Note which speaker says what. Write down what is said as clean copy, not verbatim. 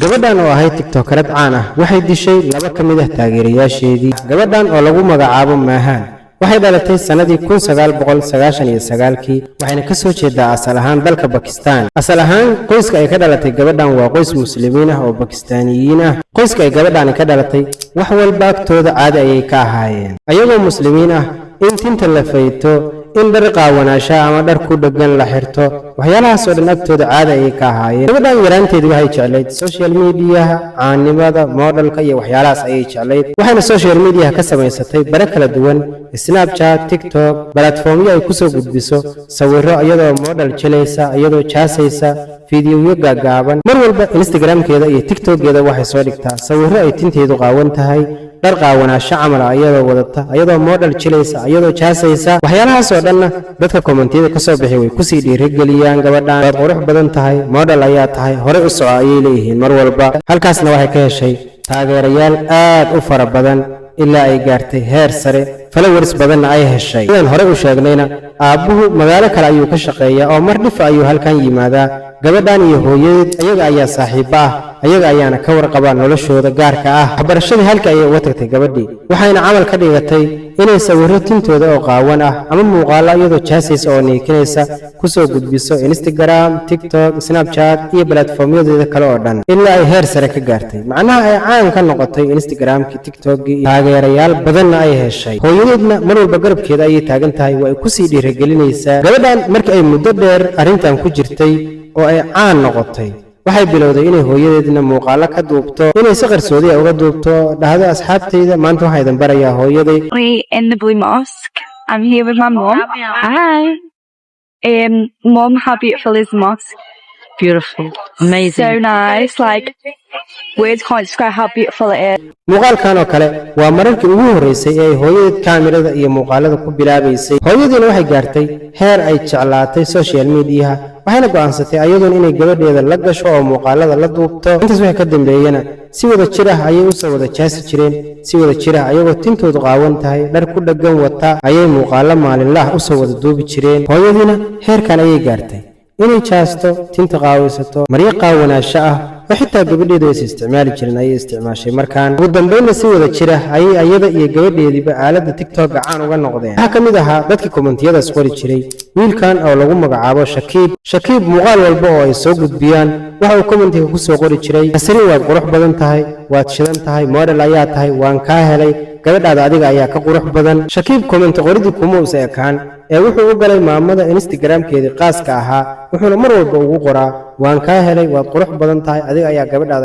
Speaker 1: gabadhan oo ahayd tiktokarad caan ah waxay dishay laba ka mid ah taageerayaasheedii. gabadhan oo lagu magacaabo Maahan waxay dhalatay sanadii 1999 waxayna ka soo jeedaa asal ahaan dalka Pakistan. asal ahaan qoyska ay ka dhalatay gabadhan waa qoys muslimiin ah oo Pakistaaniyiin ah. qoyska ay gabadhan ka dhalatay wax walba agtooda caadi ayay ka ahaayeen, ayagoo muslimiin ah in tinta la fayto, in dhar qaawanaasha ama dhar ku dhagan la xirto, waxyaalahaas oo dhan agtooda caadi ayay ka ahaayeen. gabadhan yaraanteedii waxay jeclayd social media, caanimada, modelka iyo waxyaalahaas ayay jeclayd. waxayna social media ka samaysatay bare kala duwan, Snapchat, TikTok, platformyo ay ku soo gudbiso sawirro iyadoo model jelaysa, iyadoo jaasaysa, fiidiyoyo gaagaaban. mar walba Instagramkeeda iyo TikTokgeeda waxay soo dhigtaa sawirro ay tinteedu qaawan tahay, dhar qaawanaasho camal ah iyadoo wadata, iyadoo model jelaysa, iyadoo jaasaysa. waxyaalahaas oo dhanna dadka kommentiyada ka soo bixi way ku sii dhiirigeliyaan gabadhan. waad qurux badan tahay, model ayaa tahay, hore u soco ayay leeyihiin mar walba. halkaasna waxay ka heshay taageerayaal aad u fara badan ilaa ay gaartay heer sare, followers badanna ay heshay. sidaan hore u sheegnayna aabbuhu magaalo kale ayuu ka shaqeeyaa oo mar dhifa ayuu halkan yimaadaa. gabadhan iyo hooyadeed ayaga ayaa saaxiibo ah, ayaga ayaana ka warqaba noloshooda gaarka ah. waxbarashadii halka ayay uga tagtay gabadhii, waxayna camal ka dhigatay inay sawirro tintooda oo qaawan ah ama muuqaalo iyadoo jaasaysa oo niikinaysa ku soo gudbiso Instagram, TikTok, Snapchat iyo platformyadeeda kale oo dhan ilaa ay heer sare ka gaartay. macnaha ay caan ka noqotay Instagramki, TikTokgi, taageerayaal badanna ay heshay. hooyadeedna mar walba garabkeeda ayay taagan tahay, waa ay ku sii dhiirigelinaysaa. gabadhan markii ay muddo dheer arrintan ku jirtay oo ay caan noqotay, waxay bilowday inay hooyadeedna muuqaalo ka duubto, inay si qarsoodi ah uga duubto, dhahdo asxaabtayda maanta waxaan idin barayaa hooyaday.
Speaker 2: In the Blue Mosque. I'm here with my mom. Hi. Mom, how beautiful is the mosque?
Speaker 3: Beautiful. Amazing.
Speaker 2: So nice. Like, words can't describe how beautiful it is.
Speaker 1: muuqaalkan oo kale waa mararkii ugu horreysay ee ay hooyadeed kaamirada iyo muuqaalada ku bilaabaysay. hooyadiina waxay gaartay heer ay jeclaatay social media, waxayna go'aansatay ayadoon inay gabadheeda la gasho oo muuqaalada la duubto. intaas waxay ka dambeeyena si wada jir ah ayay u soo wada jaasi jireen, si wada jir ah ayagoo tintoodu qaawan tahay, dhar ku dhagan wata, ayay muuqaalo maalinlaah u soo wada duubi jireen. hooyadiina heerkan ayay gaartay inay jaasto, tinta qaawaysato, maryo qaawanaasho ah oo xitaa gabadheedu aysan isticmaali jirin ayay isticmaashay. markaan ugu dambeynna si wada jira ayay ayada iyo gabadheediiba aaladda TikTok caan uga noqdeen. waxaa ka mid ahaa dadkii kommentiyadaas qori jiray wiilkan oo lagu magacaabo Shakiib. muuqaal walba oo ay soo gudbiyaan waxa uu kommentiga ku soo qori jiray, nasrin waad qurux badan tahay, waad shidan tahay, model ayaa tahay, waan kaa helay, gabadhaada adiga ayaa ka qurux badan. Shakiib comment qoridii kuma uusan ekaan ee wuxuu u galay maamada Instagramkeedii qaaska ahaa, wuxuuna mar walba ugu qoraa waan kaa helay, waad qurux badan tahay, adiga ayaa gabadhaada